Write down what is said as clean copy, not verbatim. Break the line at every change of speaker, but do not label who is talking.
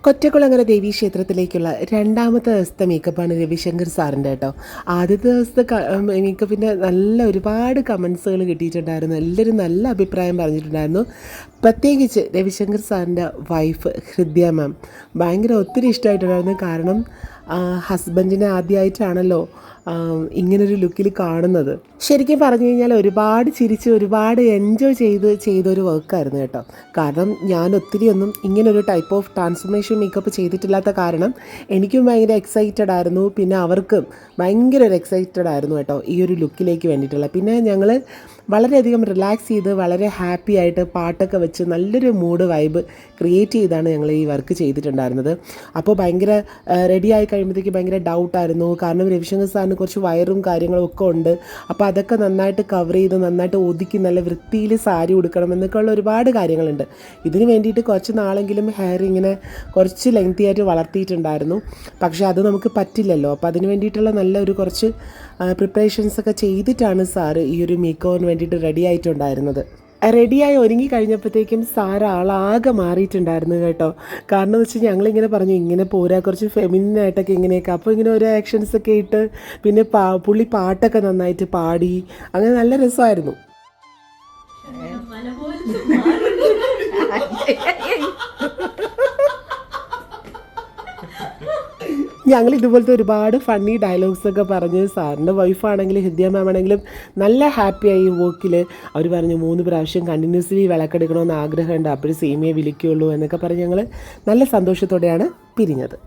കൊറ്റക്കുളങ്ങര ദേവീക്ഷേത്രത്തിലേക്കുള്ള രണ്ടാമത്തെ ദിവസത്തെ മേക്കപ്പാണ് രവിശങ്കർ സാറിൻ്റെ കേട്ടോ. ആദ്യത്തെ ദിവസത്തെ മേക്കപ്പിൻ്റെ നല്ല ഒരുപാട് കമൻസുകൾ കിട്ടിയിട്ടുണ്ടായിരുന്നു. എല്ലാവരും നല്ല അഭിപ്രായം പറഞ്ഞിട്ടുണ്ടായിരുന്നു. പ്രത്യേകിച്ച് രവിശങ്കർ സാറിൻ്റെ വൈഫ് ഹൃദ്യ മാം ഭയങ്കര ഒത്തിരി ഇഷ്ടമായിട്ടുണ്ടായിരുന്നു. കാരണം ഹസ്ബൻഡിനെ ആദ്യമായിട്ടാണല്ലോ ഇങ്ങനൊരു ലുക്കിൽ കാണുന്നത്. ശരിക്കും പറഞ്ഞു കഴിഞ്ഞാൽ ഒരുപാട് ചിരിച്ച് ഒരുപാട് എൻജോയ് ചെയ്തൊരു വർക്കായിരുന്നു കേട്ടോ. കാരണം ഞാൻ ഒത്തിരിയൊന്നും ഇങ്ങനൊരു ടൈപ്പ് ഓഫ് ട്രാൻസ്ഫോർമേഷൻ മേക്കപ്പ് ചെയ്തിട്ടില്ലാത്ത കാരണം എനിക്കും ഭയങ്കര എക്സൈറ്റഡ് ആയിരുന്നു. പിന്നെ അവർക്കും ഭയങ്കര ഒരു എക്സൈറ്റഡ് ആയിരുന്നു കേട്ടോ ഈ ഒരു ലുക്കിലേക്ക് വേണ്ടിയിട്ടുള്ള. പിന്നെ ഞങ്ങൾ വളരെയധികം റിലാക്സ് ചെയ്ത് വളരെ ഹാപ്പി ആയിട്ട് പാട്ടൊക്കെ വെച്ച് നല്ലൊരു മൂഡ് വൈബ് ക്രിയേറ്റ് ചെയ്താണ് ഞങ്ങൾ ഈ വർക്ക് ചെയ്തിട്ടുണ്ടായിരുന്നത്. അപ്പോൾ ഭയങ്കര റെഡിയായി കഴിയുമ്പോഴത്തേക്ക് ഭയങ്കര ഡൗട്ടായിരുന്നു. കാരണം രവിശങ്കർ സാറിന് കുറച്ച് വയറും കാര്യങ്ങളും ഒക്കെ ഉണ്ട്. അപ്പോൾ അതൊക്കെ നന്നായിട്ട് കവർ ചെയ്ത് നന്നായിട്ട് ഒതുക്കി നല്ല വൃത്തിയിൽ സാരി ഉടുക്കണം എന്നൊക്കെയുള്ള ഒരുപാട് കാര്യങ്ങളുണ്ട്. ഇതിന് വേണ്ടിയിട്ട് കുറച്ച് നാളെങ്കിലും ഹെയർ ഇങ്ങനെ കുറച്ച് ലെങ്തി ആയിട്ട് വളർത്തിയിട്ടുണ്ടായിരുന്നു. പക്ഷേ അത് നമുക്ക് പറ്റില്ലല്ലോ. അപ്പോൾ അതിന് വേണ്ടിയിട്ടുള്ള നല്ലൊരു കുറച്ച് പ്രിപ്പറേഷൻസൊക്കെ ചെയ്തിട്ടാണ് സാറ് ഈ ഒരു മേക്ക് ഓവറിന് വേണ്ടിയിട്ട് റെഡി ആയിട്ടുണ്ടായിരുന്നത്. റെഡിയായി ഒരുങ്ങി കഴിഞ്ഞപ്പോഴത്തേക്കും സാറ് ആളാകെ മാറിയിട്ടുണ്ടായിരുന്നു കേട്ടോ. കാരണം എന്ന് വെച്ചാൽ ഞങ്ങളിങ്ങനെ പറഞ്ഞു ഇങ്ങനെ പോരാ കുറച്ച് ഫെമിനായിട്ടൊക്കെ ഇങ്ങനെയൊക്കെ. അപ്പോൾ ഇങ്ങനെ ഓരോ ആക്ഷൻസൊക്കെ ഇട്ട് പിന്നെ പുള്ളി പാട്ടൊക്കെ നന്നായിട്ട് പാടി. അങ്ങനെ നല്ല രസമായിരുന്നു. ഞങ്ങൾ ഇതുപോലത്തെ ഒരുപാട് ഫണ്ണി ഡയലോഗ്സൊക്കെ പറഞ്ഞ് സാറിൻ്റെ വൈഫാണെങ്കിലും ഹൃദ്യ മാം ആണെങ്കിലും നല്ല ഹാപ്പിയായി വർക്കിൽ. അവർ പറഞ്ഞു 3 പ്രാവശ്യം കണ്ടിന്യൂസ്ലി വിളക്കെടുക്കണമെന്ന് ആഗ്രഹമുണ്ട്, അപ്പോഴും സേമിയെ വിളിക്കുകയുള്ളൂ എന്നൊക്കെ പറഞ്ഞ് ഞങ്ങൾ നല്ല സന്തോഷത്തോടെയാണ് പിരിഞ്ഞത്.